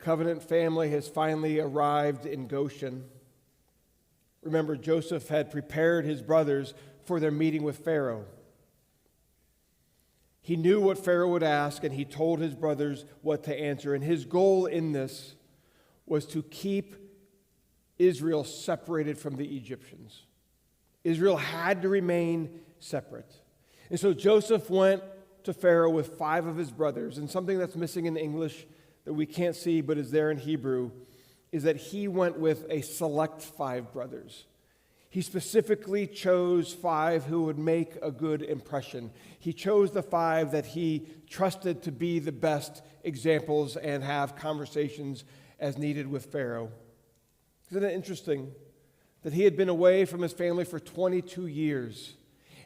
covenant family has finally arrived in Goshen. Remember, Joseph had prepared his brothers for their meeting with Pharaoh. He knew what Pharaoh would ask, and he told his brothers what to answer. And his goal in this was to keep Israel separated from the Egyptians. Israel had to remain separate. And so Joseph went to Pharaoh with 5 of his brothers. And something that's missing in English that we can't see but is there in Hebrew is that he went with a select 5 brothers. He specifically chose 5 who would make a good impression. He chose the 5 that he trusted to be the best examples and have conversations as needed with Pharaoh. Isn't it interesting that he had been away from his family for 22 years?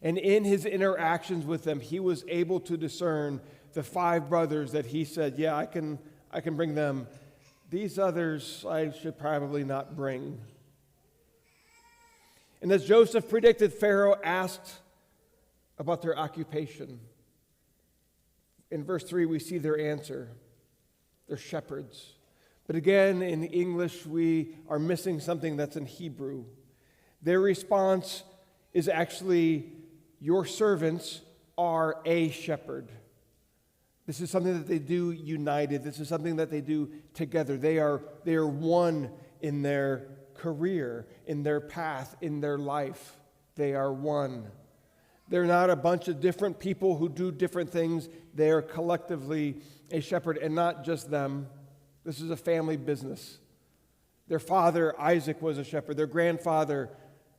And in his interactions with them, he was able to discern the 5 brothers that he said, yeah, I can bring them. These others I should probably not bring. And as Joseph predicted, Pharaoh asked about their occupation. In verse 3, we see their answer. They're shepherds. But again, in English, we are missing something that's in Hebrew. Their response is actually, your servants are a shepherd. This is something that they do united. This is something that they do together. They are one in their career, in their path, in their life. They are one. They're not a bunch of different people who do different things. They are collectively a shepherd, and not just them. This is a family business. Their father, Isaac, was a shepherd. Their grandfather,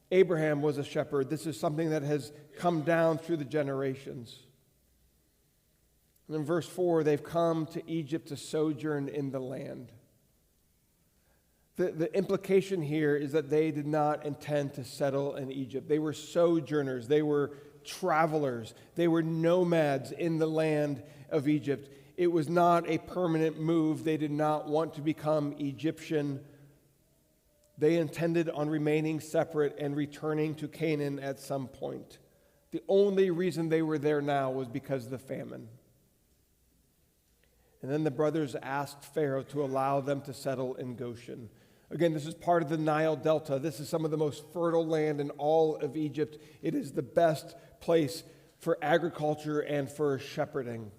Abraham, was a shepherd. This is something that has come down through the generations. And in verse 4, they've come to Egypt to sojourn in the land. The implication here is that they did not intend to settle in Egypt. They were sojourners. They were travelers. They were nomads in the land of Egypt. It was not a permanent move. They did not want to become Egyptian. They intended on remaining separate and returning to Canaan at some point. The only reason they were there now was because of the famine. And then the brothers asked Pharaoh to allow them to settle in Goshen. Again, this is part of the Nile Delta. This is some of the most fertile land in all of Egypt. It is the best place for agriculture and for shepherding.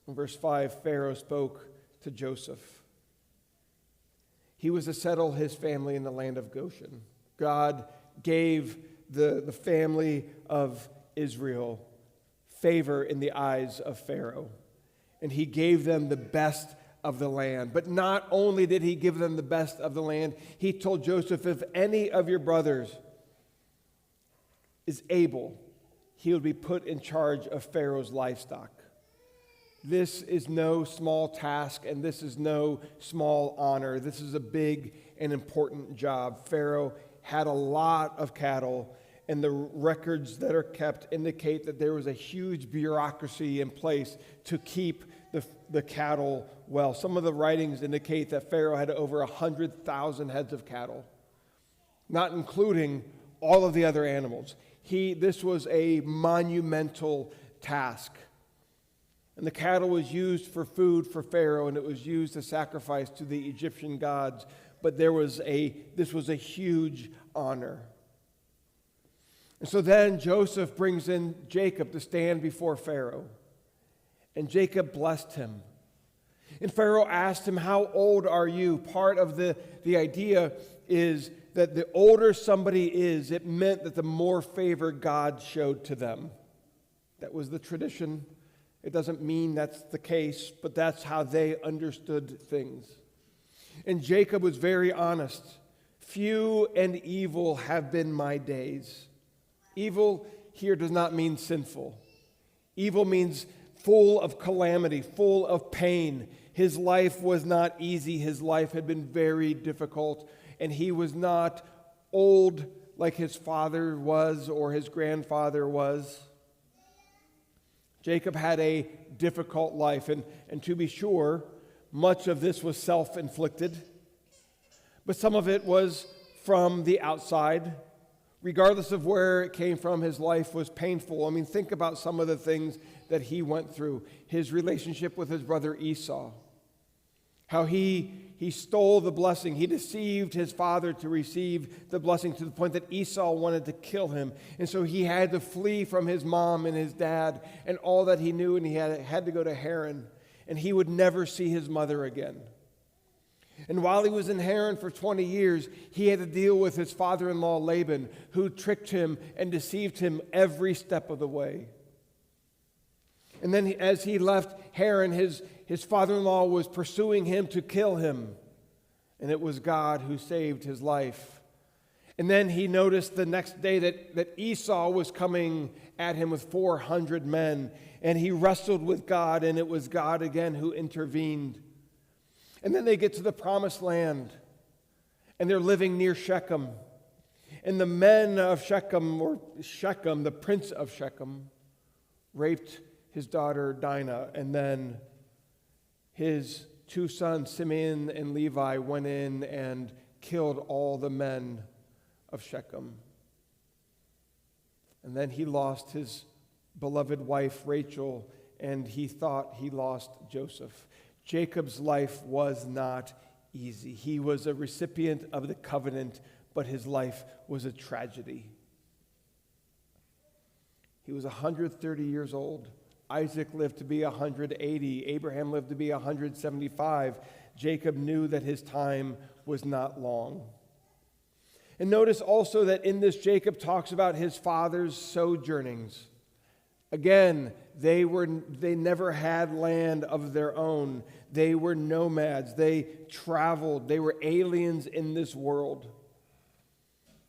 In verse 5, Pharaoh spoke to Joseph. He was to settle his family in the land of Goshen. God gave the family of Israel favor in the eyes of Pharaoh, and he gave them the best of the land. But not only did he give them the best of the land, he told Joseph, if any of your brothers is able, he will be put in charge of Pharaoh's livestock. This is no small task, and this is no small honor. This is a big and important job. Pharaoh had a lot of cattle, and the records that are kept indicate that there was a huge bureaucracy in place to keep the cattle well. Some of the writings indicate that Pharaoh had over 100,000 heads of cattle, not including all of the other animals. This was a monumental task. And the cattle was used for food for Pharaoh, and it was used to sacrifice to the Egyptian gods. But this was a huge honor. And so then Joseph brings in Jacob to stand before Pharaoh. And Jacob blessed him. And Pharaoh asked him, how old are you? Part of the idea is that the older somebody is, it meant that the more favor God showed to them. That was the tradition. It doesn't mean that's the case, but that's how they understood things. And Jacob was very honest. Few and evil have been my days. Evil here does not mean sinful. Evil means full of calamity, full of pain. His life was not easy. His life had been very difficult, and he was not old like his father was or his grandfather was. Jacob had a difficult life, and to be sure, much of this was self-inflicted, but some of it was from the outside. Regardless of where it came from, his life was painful. I mean, think about some of the things that he went through, his relationship with his brother Esau. How he stole the blessing. He deceived his father to receive the blessing to the point that Esau wanted to kill him. And so he had to flee from his mom and his dad and all that he knew, and he had to go to Haran. And he would never see his mother again. And while he was in Haran for 20 years, he had to deal with his father-in-law Laban, who tricked him and deceived him every step of the way. And then as he left Haran, his father-in-law was pursuing him to kill him. And it was God who saved his life. And then he noticed the next day that Esau was coming at him with 400 men. And he wrestled with God, and it was God again who intervened. And then they get to the promised land, and they're living near Shechem. And the men of Shechem, or Shechem, the prince of Shechem, raped his daughter Dinah. And then his two sons, Simeon and Levi, went in and killed all the men of Shechem. And then he lost his beloved wife Rachel, and he thought he lost Joseph. Jacob's life was not easy. He was a recipient of the covenant, but his life was a tragedy. He was 130 years old. Isaac lived to be 180. Abraham lived to be 175. Jacob knew that his time was not long. And notice also that in this, Jacob talks about his father's sojournings. Again, they never had land of their own. They were nomads. They traveled. They were aliens in this world.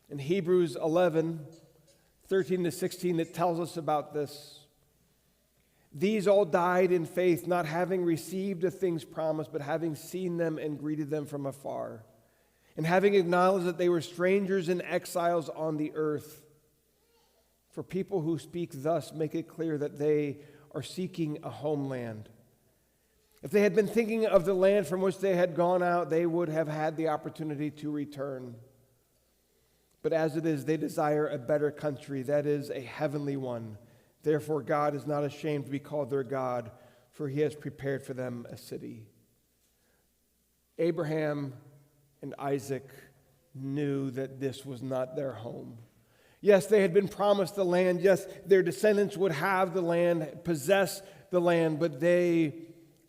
In Hebrews 11, 13 to 16, it tells us about this. These all died in faith, not having received the things promised, but having seen them and greeted them from afar, and having acknowledged that they were strangers and exiles on the earth. For people who speak thus make it clear that they are seeking a homeland. If they had been thinking of the land from which they had gone out, they would have had the opportunity to return. But as it is, they desire a better country, that is, a heavenly one. Therefore, God is not ashamed to be called their God, for he has prepared for them a city. Abraham and Isaac knew that this was not their home. Yes, they had been promised the land. Yes, their descendants would have the land, possess the land, but they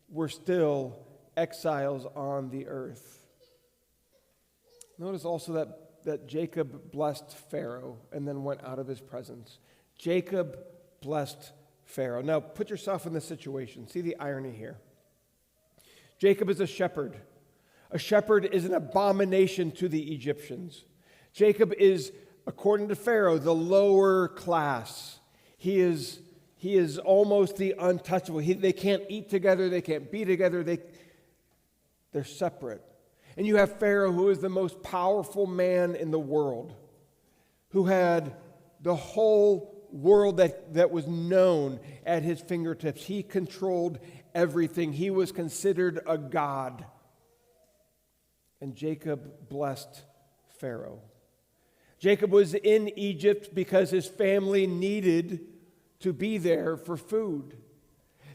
were still exiles on the earth. Notice also that Jacob blessed Pharaoh and then went out of his presence. Jacob blessed Pharaoh. Now, put yourself in this situation. See the irony here. Jacob is a shepherd. A shepherd is an abomination to the Egyptians. Jacob is, according to Pharaoh, the lower class. He is almost the untouchable. They can't eat together. They can't be together. They're separate. And you have Pharaoh, who is the most powerful man in the world, who had the whole world that was known at his fingertips. He controlled everything. He was considered a god. And Jacob blessed Pharaoh. Jacob was in Egypt because his family needed to be there for food.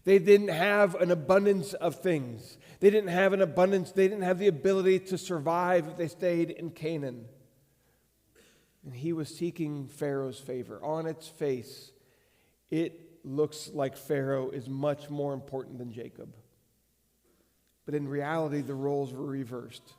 They didn't have an abundance of things. They didn't have the ability to survive if they stayed in Canaan. And he was seeking Pharaoh's favor. On its face, it looks like Pharaoh is much more important than Jacob. But in reality, the roles were reversed.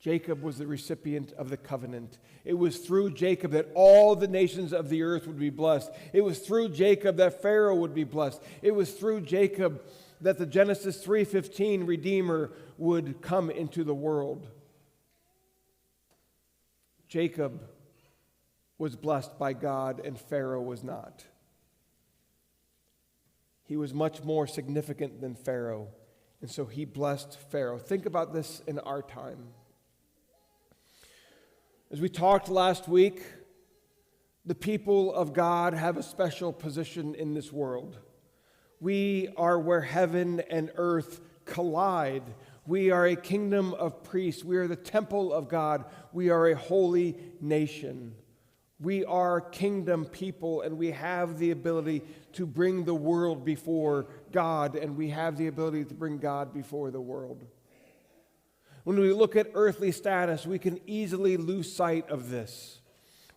Jacob was the recipient of the covenant. It was through Jacob that all the nations of the earth would be blessed. It was through Jacob that Pharaoh would be blessed. It was through Jacob that the Genesis 3:15 Redeemer would come into the world. Jacob was blessed by God and Pharaoh was not. He was much more significant than Pharaoh, and so he blessed Pharaoh. Think about this in our time. As we talked last week, the people of God have a special position in this world. We are where heaven and earth collide. We are a kingdom of priests. We are the temple of God. We are a holy nation. We are kingdom people, and we have the ability to bring the world before God, and we have the ability to bring God before the world. When we look at earthly status, we can easily lose sight of this.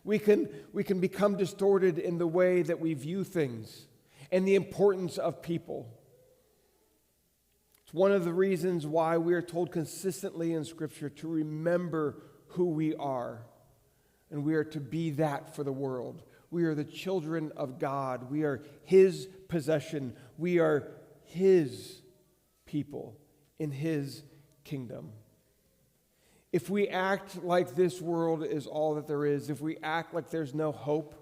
We can become distorted in the way that we view things and the importance of people. It's one of the reasons why we are told consistently in Scripture to remember who we are. And we are to be that for the world. We are the children of God. We are His possession. We are His people in His kingdom. If we act like this world is all that there is, if we act like there's no hope,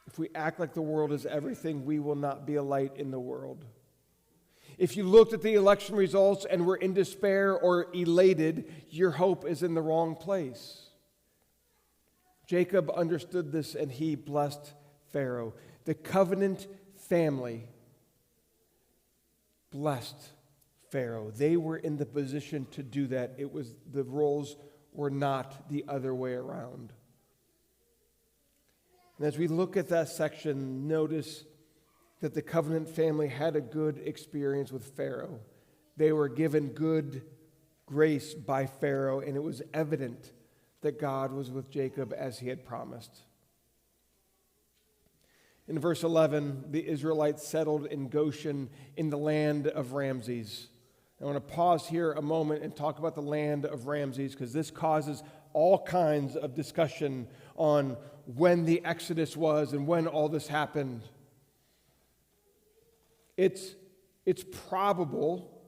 if we act like the world is everything, we will not be a light in the world. If you looked at the election results and were in despair or elated, your hope is in the wrong place. Jacob understood this and he blessed Pharaoh. The covenant family blessed Pharaoh. They were in the position to do that. The roles were not the other way around. And as we look at that section, notice that the covenant family had a good experience with Pharaoh. They were given good grace by Pharaoh, and it was evident that God was with Jacob as he had promised. In verse 11, the Israelites settled in Goshen in the land of Ramses. I want to pause here a moment and talk about the land of Ramses, because this causes all kinds of discussion on when the Exodus was and when all this happened. It's probable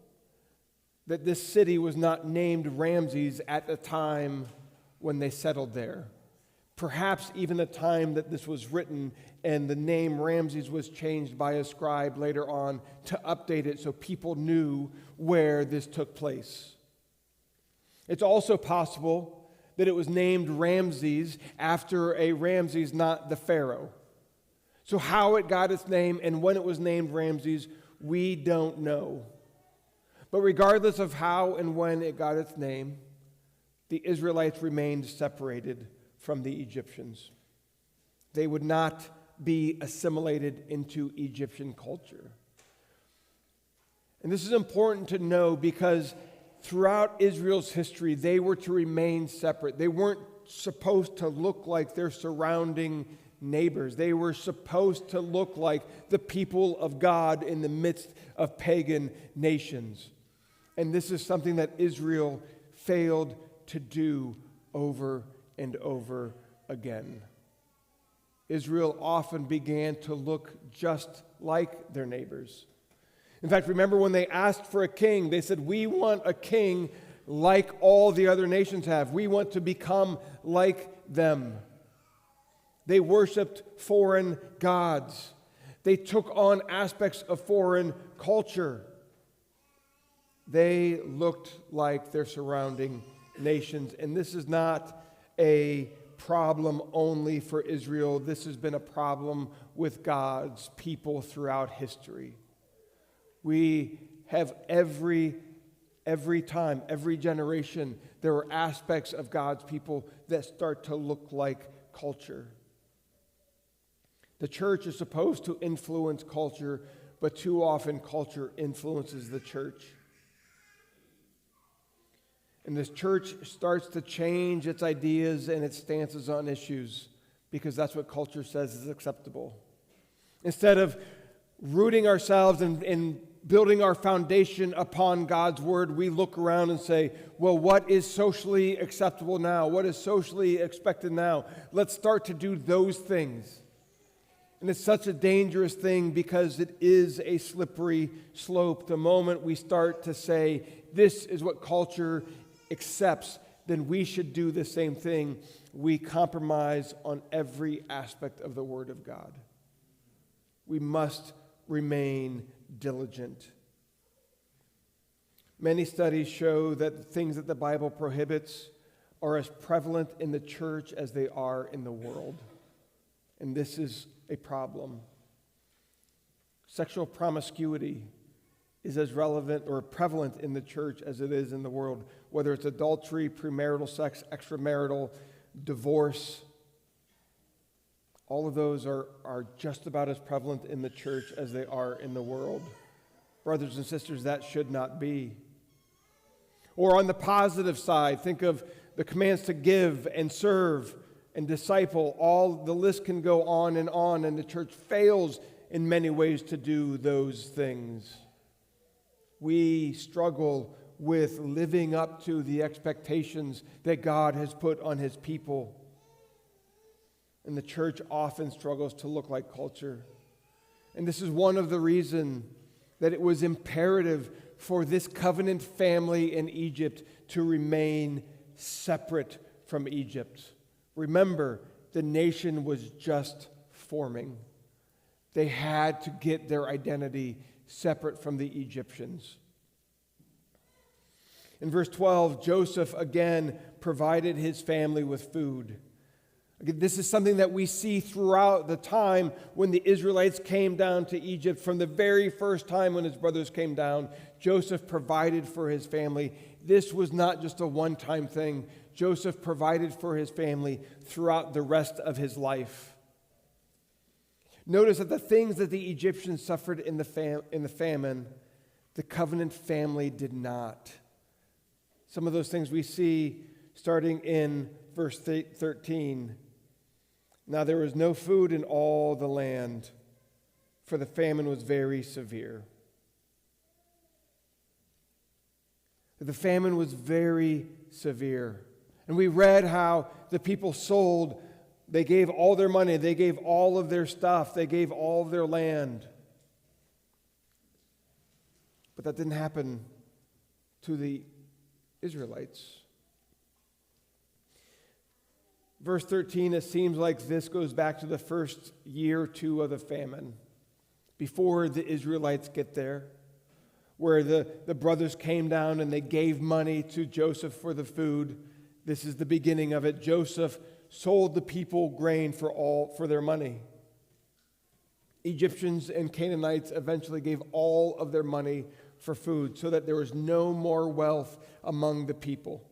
that this city was not named Ramses at the time when they settled there. Perhaps even the time that this was written and the name Ramses was changed by a scribe later on to update it so people knew where this took place. It's also possible that it was named Ramses after a Ramses, not the Pharaoh. So how it got its name and when it was named Ramses, we don't know. But regardless of how and when it got its name, the Israelites remained separated from the Egyptians. They would not be assimilated into Egyptian culture. And this is important to know because throughout Israel's history, they were to remain separate. They weren't supposed to look like their surrounding neighbors. They were supposed to look like the people of God in the midst of pagan nations. And this is something that Israel failed to do over and over again. Israel often began to look just like their neighbors. In fact, remember when they asked for a king, they said, "We want a king like all the other nations have. We want to become like them." They worshiped foreign gods. They took on aspects of foreign culture. They looked like their surrounding nations. And this is not a problem only for Israel. This has been a problem with God's people throughout history. We have every time, every generation, there are aspects of God's people that start to look like culture. The church is supposed to influence culture, but too often culture influences the church. And this church starts to change its ideas and its stances on issues because that's what culture says is acceptable. Instead of rooting ourselves and building our foundation upon God's word, we look around and say, well, what is socially acceptable now? What is socially expected now? Let's start to do those things. And it's such a dangerous thing because it is a slippery slope. The moment we start to say, this is what culture accepts, then we should do the same thing. We compromise on every aspect of the Word of God. We must remain diligent. Many studies show that the things that the Bible prohibits are as prevalent in the church as they are in the world. And this is a problem. Sexual promiscuity is as relevant or prevalent in the church as it is in the world, whether it's adultery, premarital sex, extramarital, divorce. All of those are just about as prevalent in the church as they are in the world. Brothers and sisters, that should not be. Or on the positive side, think of the commands to give and serve and disciple. All the list can go on, and the church fails in many ways to do those things. We struggle with living up to the expectations that God has put on His people. And the church often struggles to look like culture. And this is one of the reasons that it was imperative for this covenant family in Egypt to remain separate from Egypt. Remember, the nation was just forming. They had to get their identity separate from the Egyptians. In verse 12, Joseph again provided his family with food. Again, this is something that we see throughout the time when the Israelites came down to Egypt. From the very first time when his brothers came down, Joseph provided for his family. This was not just a one-time thing. Joseph provided for his family throughout the rest of his life. Notice that the things that the Egyptians suffered in the famine, the covenant family did not. Some of those things we see starting in verse 13. Now there was no food in all the land, for the famine was very severe. The famine was very severe. And we read how the people sold. They gave all their money. They gave all of their stuff. They gave all of their land. But that didn't happen to the Israelites. Verse 13, it seems like this goes back to the first year or two of the famine, before the Israelites get there, where the brothers came down and they gave money to Joseph for the food. This is the beginning of it. Joseph sold the people grain for their money. Egyptians and Canaanites eventually gave all of their money for food so that there was no more wealth among the people.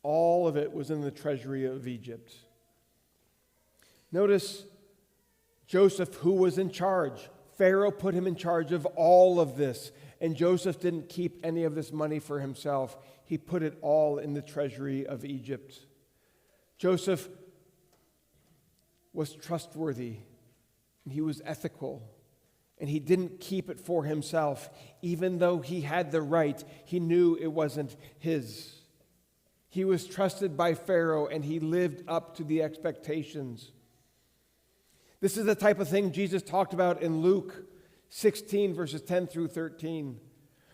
All of it was in the treasury of Egypt. Notice Joseph, who was in charge. Pharaoh put him in charge of all of this, and Joseph didn't keep any of this money for himself. He put it all in the treasury of Egypt. Joseph was trustworthy, and he was ethical, and he didn't keep it for himself. Even though he had the right, he knew it wasn't his. He was trusted by Pharaoh, and he lived up to the expectations. This is the type of thing Jesus talked about in Luke 16, verses 10 through 13,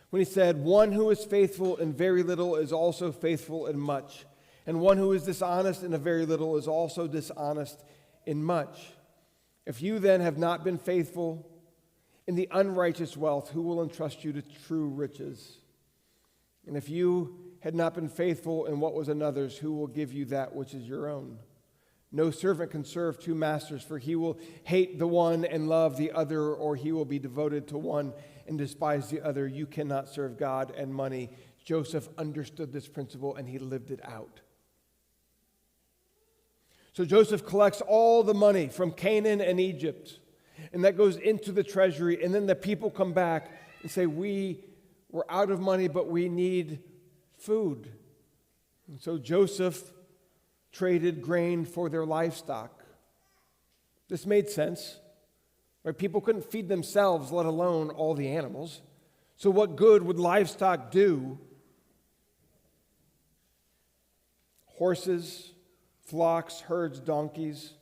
when he said, "One who is faithful in very little is also faithful in much, and one who is dishonest in a very little is also dishonest in much. If you then have not been faithful in the unrighteous wealth, who will entrust you to true riches? And if you had not been faithful in what was another's, who will give you that which is your own? No servant can serve two masters, for he will hate the one and love the other, or he will be devoted to one and despise the other. You cannot serve God and money." Joseph understood this principle, and he lived it out. So Joseph collects all the money from Canaan and Egypt, and that goes into the treasury, and then the people come back and say, we're out of money, but we need food. And so Joseph traded grain for their livestock. This made sense, right? People couldn't feed themselves, let alone all the animals. So what good would livestock do? Horses, flocks, herds, donkeys.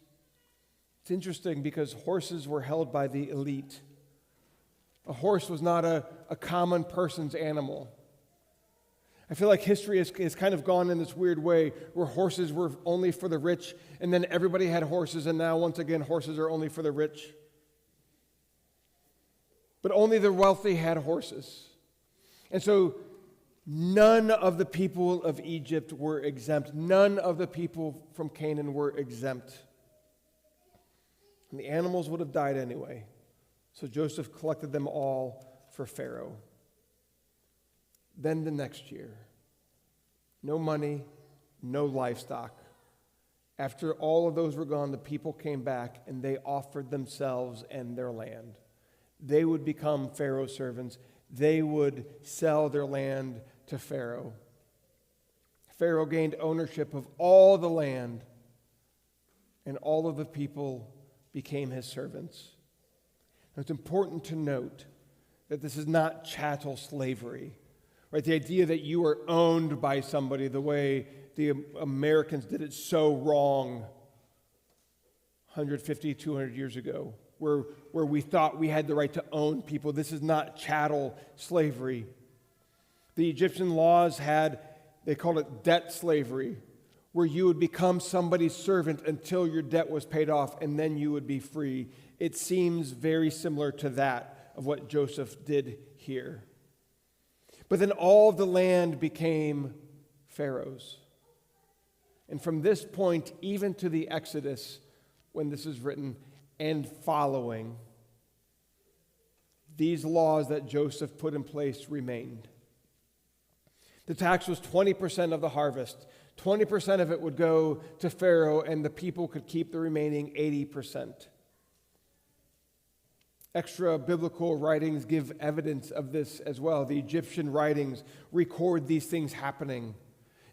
It's interesting because horses were held by the elite. A horse was not a common person's animal. I feel like history has kind of gone in this weird way where horses were only for the rich, and then everybody had horses, and now once again horses are only for the rich. But only the wealthy had horses. And so none of the people of Egypt were exempt. None of the people from Canaan were exempt. And the animals would have died anyway. So Joseph collected them all for Pharaoh. Then the next year, no money, no livestock. After all of those were gone, the people came back and they offered themselves and their land. They would become Pharaoh's servants. They would sell their land to Pharaoh. Pharaoh gained ownership of all the land, and all of the people became his servants. Now, it's important to note that this is not chattel slavery, right? The idea that you are owned by somebody the way the Americans did it so wrong 150, 200 years ago, where we thought we had the right to own people. This is not chattel slavery. The Egyptian laws they called it debt slavery, where you would become somebody's servant until your debt was paid off, and then you would be free. It seems very similar to that of what Joseph did here. But then all of the land became Pharaoh's. And from this point, even to the Exodus, when this is written, and following, these laws that Joseph put in place remained. The tax was 20% of the harvest. 20% of it would go to Pharaoh, and the people could keep the remaining 80%. Extra biblical writings give evidence of this as well. The Egyptian writings record these things happening.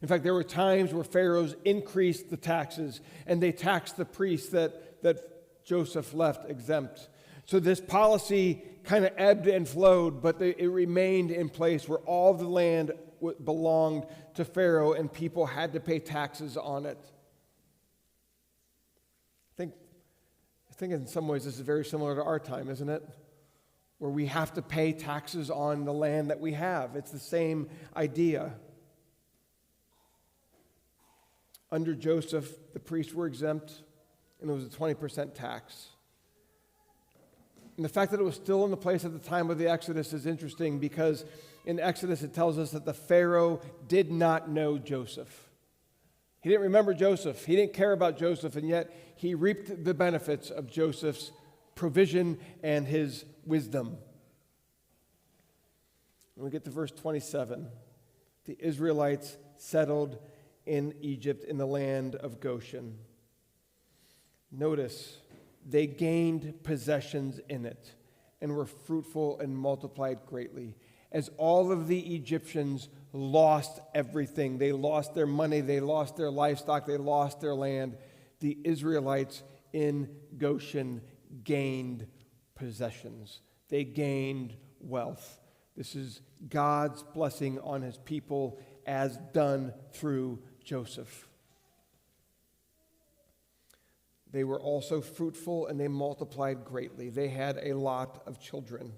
In fact, there were times where pharaohs increased the taxes, and they taxed the priests that Joseph left exempt. So this policy kind of ebbed and flowed, but it remained in place where all the land belonged to Pharaoh, and people had to pay taxes on it. I think in some ways this is very similar to our time, isn't it? Where we have to pay taxes on the land that we have. It's the same idea. Under Joseph, the priests were exempt, and it was a 20% tax. And the fact that it was still in the place at the time of the Exodus is interesting, because in Exodus it tells us that the Pharaoh did not know Joseph. He didn't remember Joseph. He didn't care about Joseph, and yet he reaped the benefits of Joseph's provision and his wisdom. When we get to verse 27, the Israelites settled in Egypt in the land of Goshen. Notice, they gained possessions in it and were fruitful and multiplied greatly. As all of the Egyptians lost everything, they lost their money, they lost their livestock, they lost their land, the Israelites in Goshen gained possessions. They gained wealth. This is God's blessing on his people as done through Joseph. They were also fruitful and they multiplied greatly. They had a lot of children.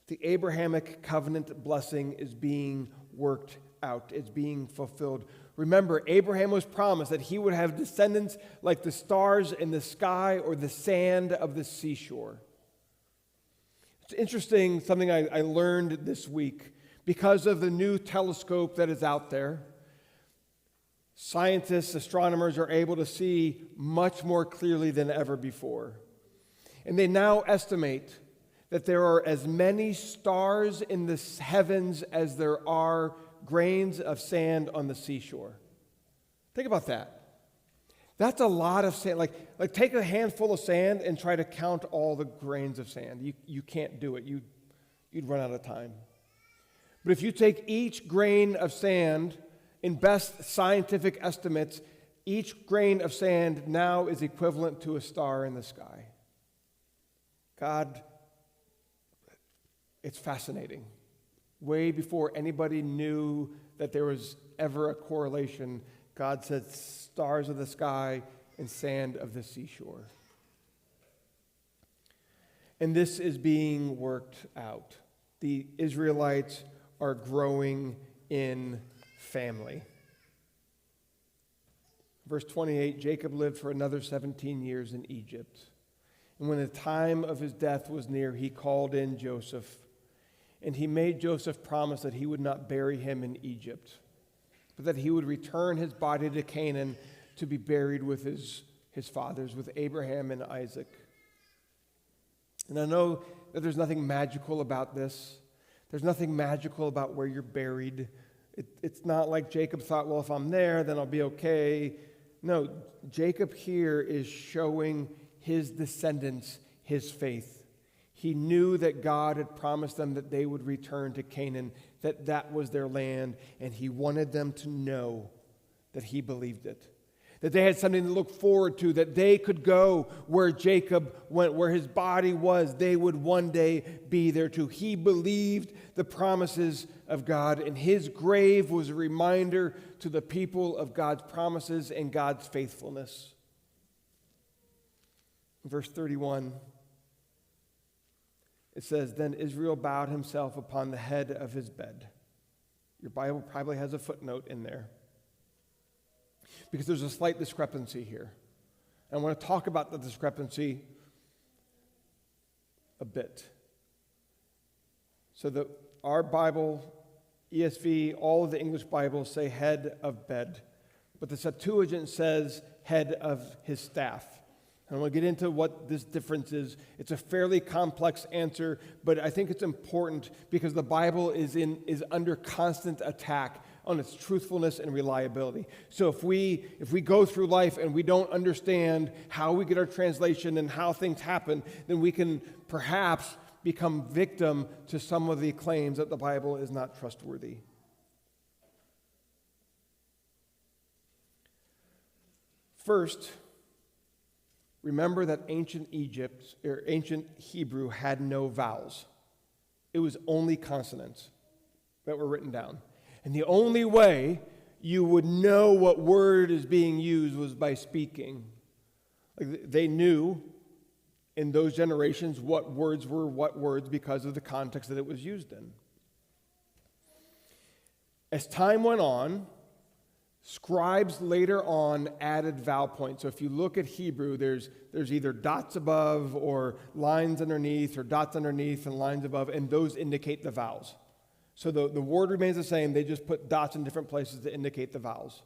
The Abrahamic covenant blessing is being worked out. It's being fulfilled. Remember, Abraham was promised that he would have descendants like the stars in the sky or the sand of the seashore. It's interesting, something I learned this week. Because of the new telescope that is out there, scientists, astronomers are able to see much more clearly than ever before. And they now estimate that there are as many stars in the heavens as there are grains of sand on the seashore. Think about that. That's a lot of sand. Like take a handful of sand and try to count all the grains of sand. You can't do it. You'd run out of time. But if you take each grain of sand, in best scientific estimates, each grain of sand now is equivalent to a star in the sky. God, it's fascinating. Way before anybody knew that there was ever a correlation, God said stars of the sky and sand of the seashore. And this is being worked out. The Israelites are growing in family. Verse 28, Jacob lived for another 17 years in Egypt. And when the time of his death was near, he called in Joseph. And he made Joseph promise that he would not bury him in Egypt, but that he would return his body to Canaan to be buried with his fathers, with Abraham and Isaac. And I know that there's nothing magical about this. There's nothing magical about where you're buried. It's not like Jacob thought, well, if I'm there, then I'll be okay. No, Jacob here is showing his descendants his faith. He knew that God had promised them that they would return to Canaan, that that was their land, and he wanted them to know that he believed it, that they had something to look forward to, that they could go where Jacob went, where his body was. They would one day be there too. He believed the promises of God, and his grave was a reminder to the people of God's promises and God's faithfulness. Verse 31, it says, "Then Israel bowed himself upon the head of his bed." Your Bible probably has a footnote in there, because there's a slight discrepancy here. I want to talk about the discrepancy a bit. So our Bible, ESV, all of the English Bibles say head of bed, but the Septuagint says head of his staff. And I want to get into what this difference is. It's a fairly complex answer, but I think it's important because the Bible is under constant attack on its truthfulness and reliability. So if we go through life and we don't understand how we get our translation and how things happen, then we can perhaps become victim to some of the claims that the Bible is not trustworthy. First, remember that ancient Hebrew had no vowels. It was only consonants that were written down. And the only way you would know what word is being used was by speaking. They knew in those generations what words were what words because of the context that it was used in. As time went on, scribes later on added vowel points. So if you look at Hebrew, there's either dots above or lines underneath, or dots underneath and lines above, and those indicate the vowels. So the word remains the same, they just put dots in different places to indicate the vowels.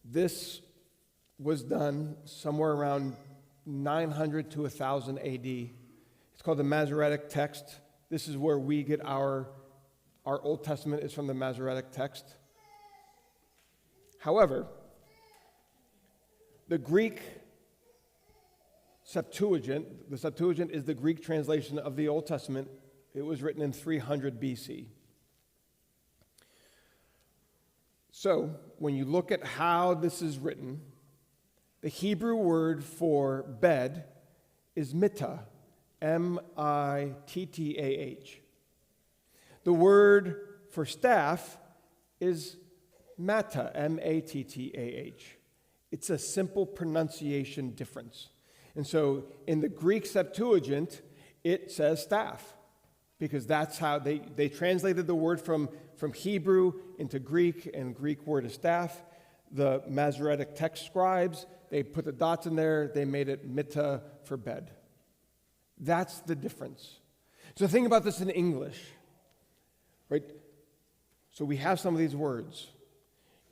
This was done somewhere around 900 to 1000 AD. It's called the Masoretic text. This is where we get our Old Testament is from the Masoretic text. However, the Greek Septuagint, the Septuagint is the Greek translation of the Old Testament. It was written in 300 BC. So, when you look at how this is written, the Hebrew word for bed is mittah, Mittah. The word for staff is mattah, Mattah. It's a simple pronunciation difference. And so in the Greek Septuagint, it says staff, because that's how they translated the word from Hebrew into Greek, and Greek word is staff. The Masoretic text scribes, they put the dots in there, they made it mittah for bed. That's the difference. So think about this in English, right? So we have some of these words.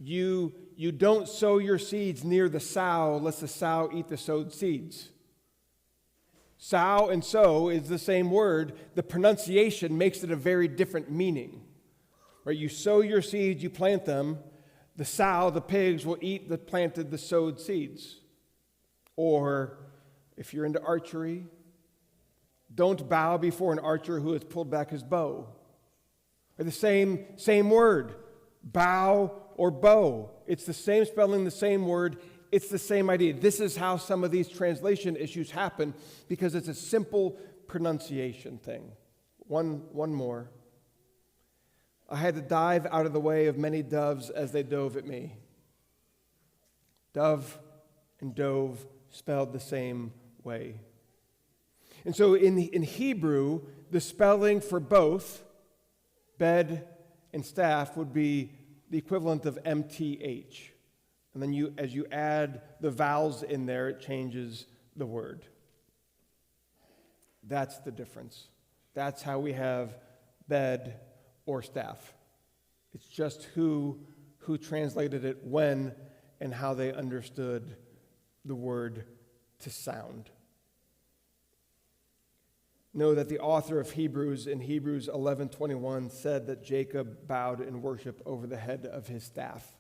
You don't sow your seeds near the sow, lest the sow eat the sowed seeds. Sow and sow is the same word. The pronunciation makes it a very different meaning. Right? You sow your seeds, you plant them. The sow, the pigs, will eat the sowed seeds. Or if you're into archery, don't bow before an archer who has pulled back his bow. Or the same word, bow or bow. It's the same spelling, the same word. It's the same idea. This is how some of these translation issues happen, because it's a simple pronunciation thing. One more. I had to dive out of the way of many doves as they dove at me. Dove and dove spelled the same way. And so in Hebrew, the spelling for both bed and staff would be the equivalent of MTH. And then as you add the vowels in there, it changes the word. That's the difference. That's how we have bed or staff. It's just who translated it when and how they understood the word to sound. know that the author of Hebrews in Hebrews 11:21 said that Jacob bowed in worship over the head of his staff.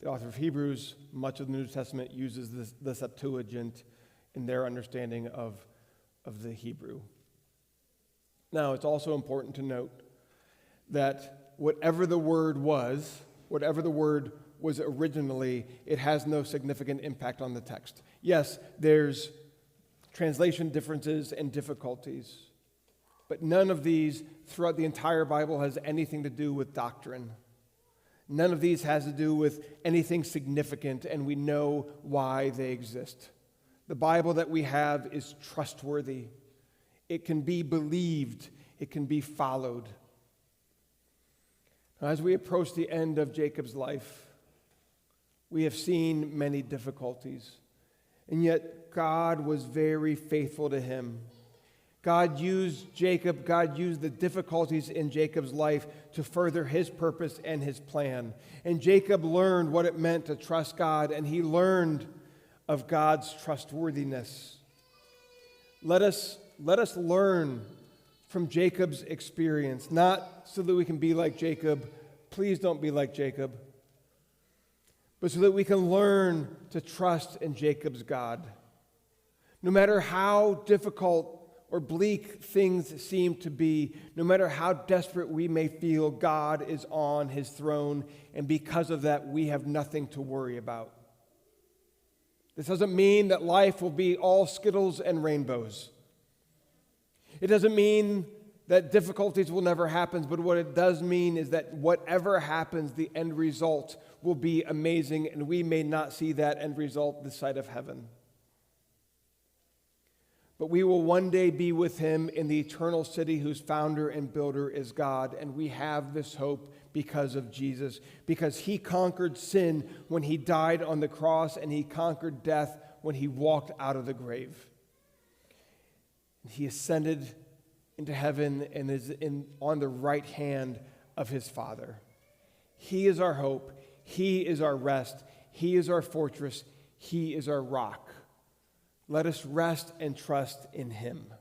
The author of Hebrews, much of the New Testament, uses the Septuagint in their understanding of the Hebrew. Now, it's also important to note that whatever the word was originally, it has no significant impact on the text. Yes, there's translation differences and difficulties, but none of these throughout the entire Bible has anything to do with doctrine. None of these has to do with anything significant, and we know why they exist. The Bible that we have is trustworthy. It can be believed. It can be followed. As we approach the end of Jacob's life, we have seen many difficulties, and yet God was very faithful to him. God used the difficulties in Jacob's life to further his purpose and his plan. And Jacob learned what it meant to trust God, and he learned of God's trustworthiness. Let us learn from Jacob's experience, not so that we can be like Jacob. Please don't be like Jacob. But so that we can learn to trust in Jacob's God. No matter how difficult or bleak things seem to be, no matter how desperate we may feel, God is on his throne, and because of that, we have nothing to worry about. This doesn't mean that life will be all skittles and rainbows. It doesn't mean that difficulties will never happen, but what it does mean is that whatever happens, the end result will be amazing, and we may not see that end result this side of heaven. But we will one day be with him in the eternal city whose founder and builder is God, and we have this hope because of Jesus, because he conquered sin when he died on the cross, and he conquered death when he walked out of the grave. He ascended into heaven and is on the right hand of his Father. He is our hope. He is our rest. He is our fortress. He is our rock. Let us rest and trust in him.